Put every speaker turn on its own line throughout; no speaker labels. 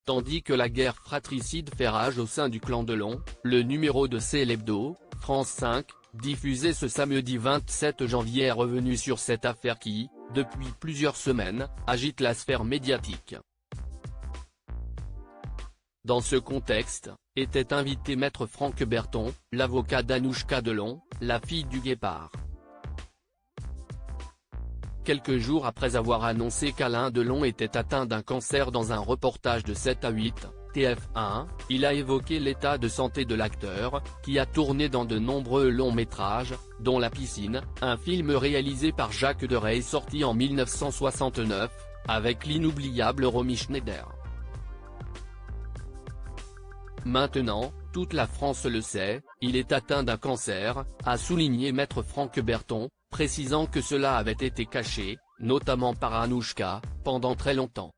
Tandis que la guerre fratricide fait rage au sein du clan Delon, le numéro de C'est l'Hebdo, France 5, diffusé ce samedi 27 janvier est revenu sur cette affaire qui, depuis plusieurs semaines, agite la sphère médiatique. Dans ce contexte, était invité Maître Franck Berton, l'avocat d'Anouchka Delon, la fille du guépard. Quelques jours après avoir annoncé qu'Alain Delon était atteint d'un cancer dans un reportage de 7 à 8, TF1, il a évoqué l'état de santé de l'acteur, qui a tourné dans de nombreux longs métrages, dont La Piscine, un film réalisé par Jacques Dereille sorti en 1969, avec l'inoubliable Romy Schneider. Maintenant, toute la France le sait, il est atteint d'un cancer, a souligné Maître Franck Berton, précisant que cela avait été caché, notamment par Anouchka, pendant très longtemps.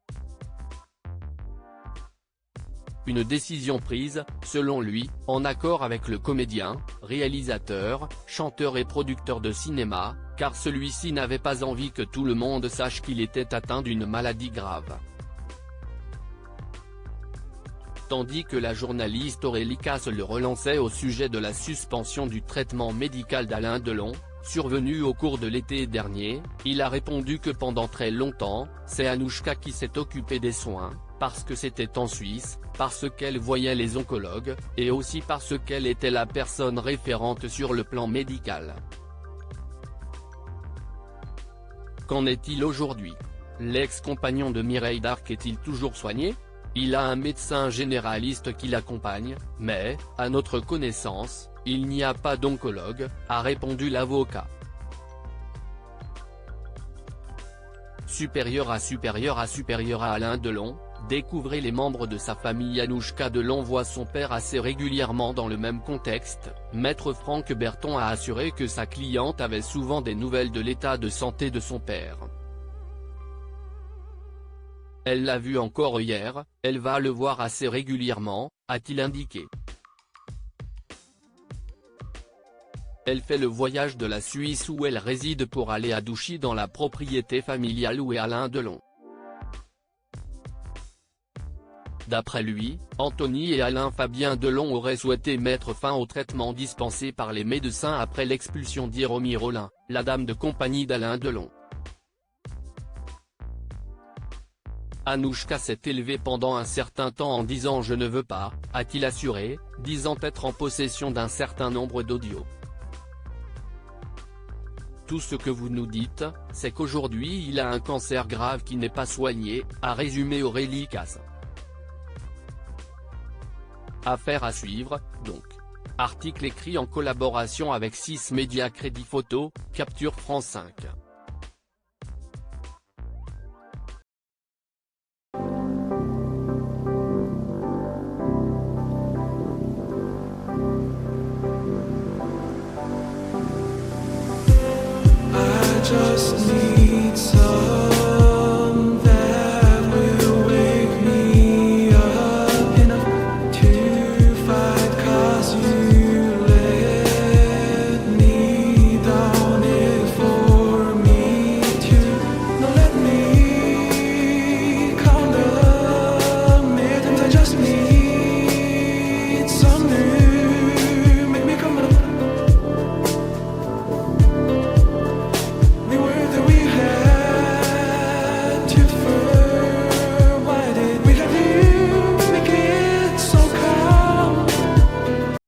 Une décision prise, selon lui, en accord avec le comédien, réalisateur, chanteur et producteur de cinéma, car celui-ci n'avait pas envie que tout le monde sache qu'il était atteint d'une maladie grave. Tandis que la journaliste Aurélie Casse le relançait au sujet de la suspension du traitement médical d'Alain Delon, survenu au cours de l'été dernier, il a répondu que pendant très longtemps, c'est Anouchka qui s'est occupée des soins, parce que c'était en Suisse, parce qu'elle voyait les oncologues, et aussi parce qu'elle était la personne référente sur le plan médical. Qu'en est-il aujourd'hui? L'ex-compagnon de Mireille Darc est-il toujours soigné? Il a un médecin généraliste qui l'accompagne, mais, à notre connaissance, il n'y a pas d'oncologue, a répondu l'avocat. Supérieur à Alain Delon, découvrez les membres de sa famille. Anouchka Delon voit son père assez régulièrement dans le même contexte. Maître Franck Berton a assuré que sa cliente avait souvent des nouvelles de l'état de santé de son père. Elle l'a vu encore hier, elle va le voir assez régulièrement, a-t-il indiqué. Elle fait le voyage de la Suisse où elle réside pour aller à Douchy dans la propriété familiale où est Alain Delon. D'après lui, Anthony et Alain Fabien Delon auraient souhaité mettre fin au traitement dispensé par les médecins après l'expulsion d'Hiromi Rollin, la dame de compagnie d'Alain Delon. Anouchka s'est élevée pendant un certain temps en disant « je ne veux pas », a-t-il assuré, disant être en possession d'un certain nombre d'audios. Tout ce que vous nous dites, c'est qu'aujourd'hui il a un cancer grave qui n'est pas soigné, a résumé Aurélie Casse. Affaire à suivre, donc. Article écrit en collaboration avec 6 médias. Crédit photo, capture France 5.
Just need